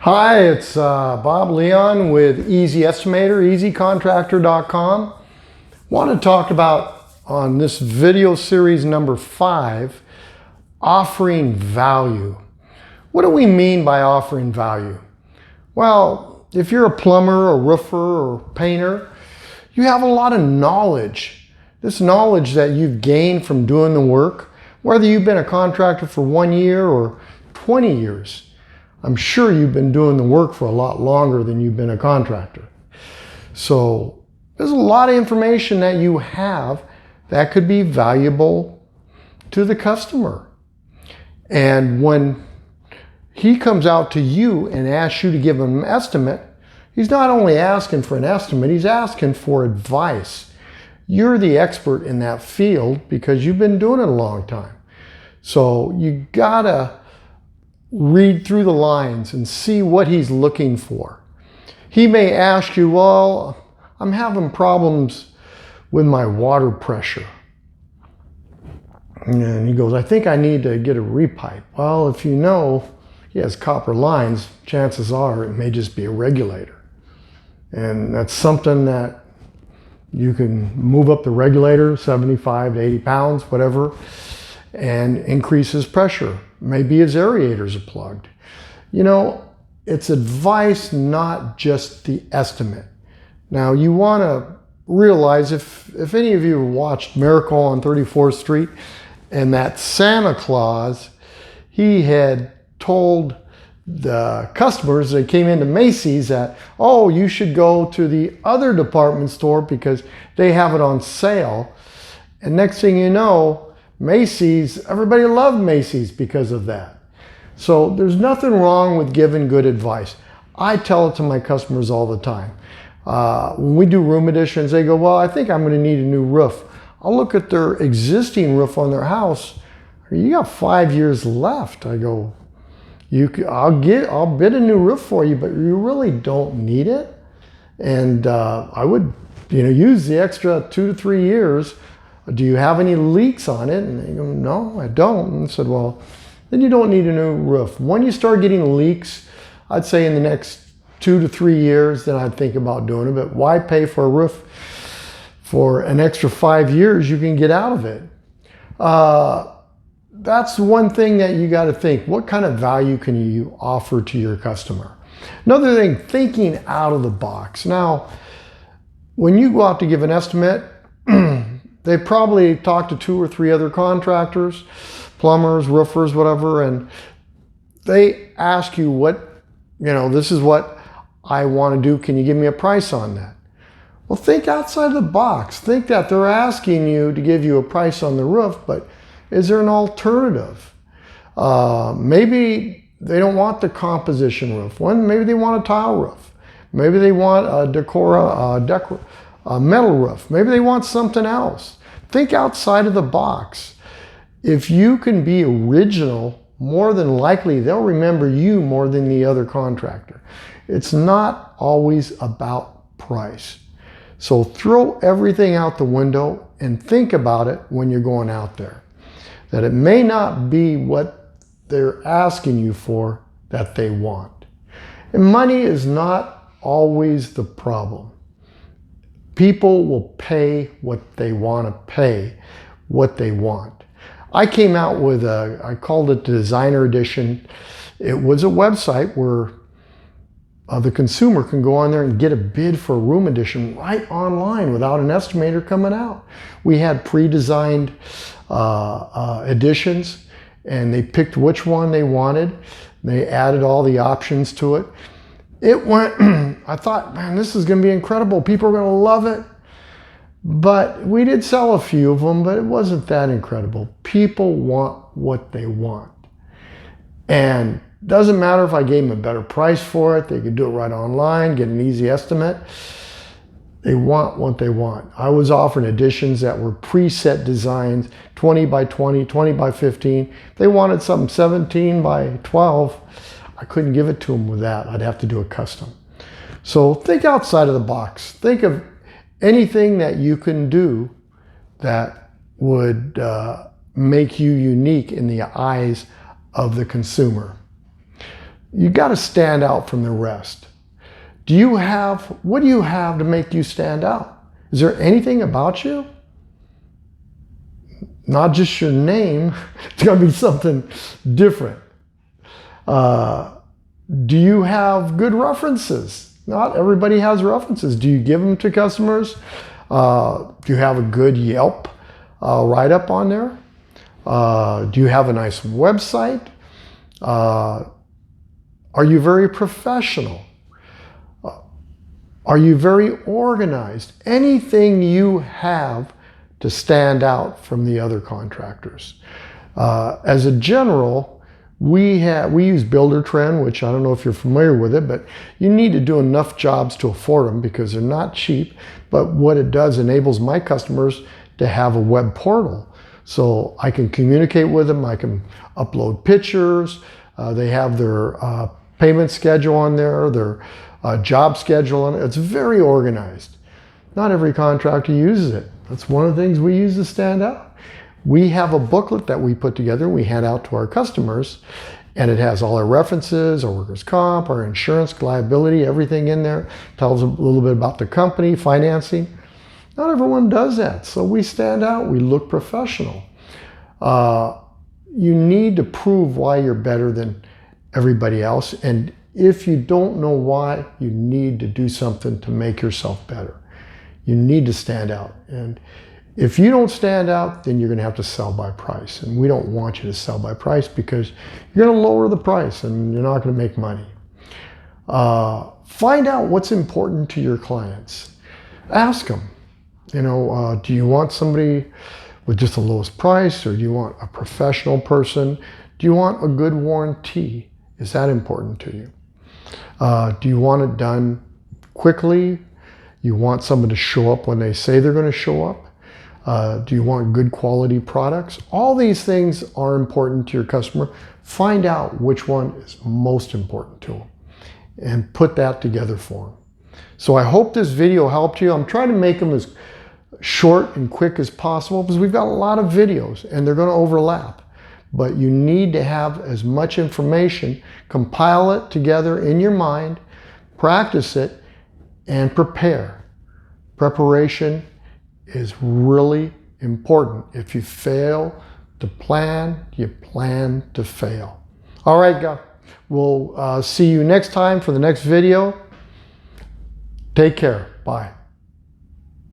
Hi, it's Bob Leon with Easy Estimator, EasyContractor.com. Want to talk about, on this video series number 5, offering value. What do we mean by offering value? Well, if you're a plumber, a roofer, or painter, you have a lot of knowledge. This knowledge that you've gained from doing the work, whether you've been a contractor for 1 year or 20 years. I'm sure you've been doing the work for a lot longer than you've been a contractor. So there's a lot of information that you have that could be valuable to the customer. And when he comes out to you and asks you to give him an estimate, he's not only asking for an estimate, he's asking for advice. You're the expert in that field because you've been doing it a long time. So you gotta read through the lines and see what he's looking for. He may ask you, well, I'm having problems with my water pressure. And he goes, I think I need to get a repipe. Well, if you know he has copper lines, chances are it may just be a regulator. And that's something that you can move up the regulator 75 to 80 pounds, whatever, and increase his pressure. Maybe his aerators are plugged. You know, it's advice, not just the estimate. Now, you want to realize, if any of you watched Miracle on 34th Street, and that Santa Claus, he had told the customers that came into Macy's that, oh, you should go to the other department store because they have it on sale. And next thing you know, Macy's, everybody loved Macy's because of that. So there's nothing wrong with giving good advice. I tell it to my customers all the time. When we do room additions, they go, well, I think I'm going to need a new roof. I'll look at their existing roof on their house. You got 5 years left. I go, I'll bid a new roof for you, but you really don't need it. And I would, use the extra 2 to 3 years. Do you have any leaks on it? And they go, no, I don't. And I said, well, then you don't need a new roof. When you start getting leaks, I'd say in the next 2 to 3 years, then I'd think about doing it. But why pay for a roof for an extra 5 years? You can get out of it. That's one thing that you got to think. What kind of value can you offer to your customer? Another thing, thinking out of the box. Now, when you go out to give an estimate, they probably talk to 2 or 3 other contractors, plumbers, roofers, whatever, and they ask you this is what I want to do. Can you give me a price on that? Well, think outside the box. Think that they're asking you to give you a price on the roof, but is there an alternative? Maybe they don't want the composition roof. Maybe they want a tile roof. Maybe they want a metal roof. Maybe they want something else. Think outside of the box. If you can be original, more than likely they'll remember you more than the other contractor. It's not always about price. So throw everything out the window and think about it when you're going out there. That it may not be what they're asking you for that they want. And money is not always the problem. People will pay what they want to pay, what they want. I came out with I called it the Designer Edition. It was a website where the consumer can go on there and get a bid for a room addition right online without an estimator coming out. We had pre-designed additions, and they picked which one they wanted. They added all the options to it. It went, I thought, man, this is going to be incredible. People are going to love it. But we did sell a few of them, but it wasn't that incredible. People want what they want. And it doesn't matter if I gave them a better price for it. They could do it right online, get an easy estimate. They want what they want. I was offering additions that were preset designs, 20 by 20, 20 by 15. If they wanted something 17 by 12, I couldn't give it to them with that. I'd have to do a custom. So think outside of the box. Think of anything that you can do that would make you unique in the eyes of the consumer. You got to stand out from the rest. What do you have to make you stand out? Is there anything about you? Not just your name, it's got to be something different. Do you have good references? Not everybody has references. Do you give them to customers? Do you have a good Yelp write-up on there? Do you have a nice website? Are you very professional? Are you very organized? Anything you have to stand out from the other contractors. As a general, we use Buildertrend, which I don't know if you're familiar with it, but you need to do enough jobs to afford them because they're not cheap. But what it does enables my customers to have a web portal. So I can communicate with them, I can upload pictures, they have their payment schedule on there, their job schedule on it. It's very organized. Not every contractor uses it. That's one of the things we use to stand out. We have a booklet that we put together, we hand out to our customers, and it has all our references, our workers' comp, our insurance, liability, everything in there. Tells a little bit about the company, financing. Not everyone does that, so we stand out, we look professional. You need to prove why you're better than everybody else, and if you don't know why, you need to do something to make yourself better. You need to stand out, and if you don't stand out, then you're going to have to sell by price, and we don't want you to sell by price because you're going to lower the price and you're not going to make money. Find out what's important to your clients. Ask them, do you want somebody with just the lowest price, or do you want a professional person? Do you want a good warranty? Is that important to you? Do you want it done quickly? You want someone to show up when they say they're going to show up? Do you want good quality products? All these things are important to your customer. Find out which one is most important to them and put that together for them. So I hope this video helped you. I'm trying to make them as short and quick as possible because we've got a lot of videos and they're going to overlap. But you need to have as much information, compile it together in your mind, practice it, and prepare. Preparation is really important. If you fail to plan, you plan to fail. All right, guys. We'll see you next time for the next video. Take care. Bye.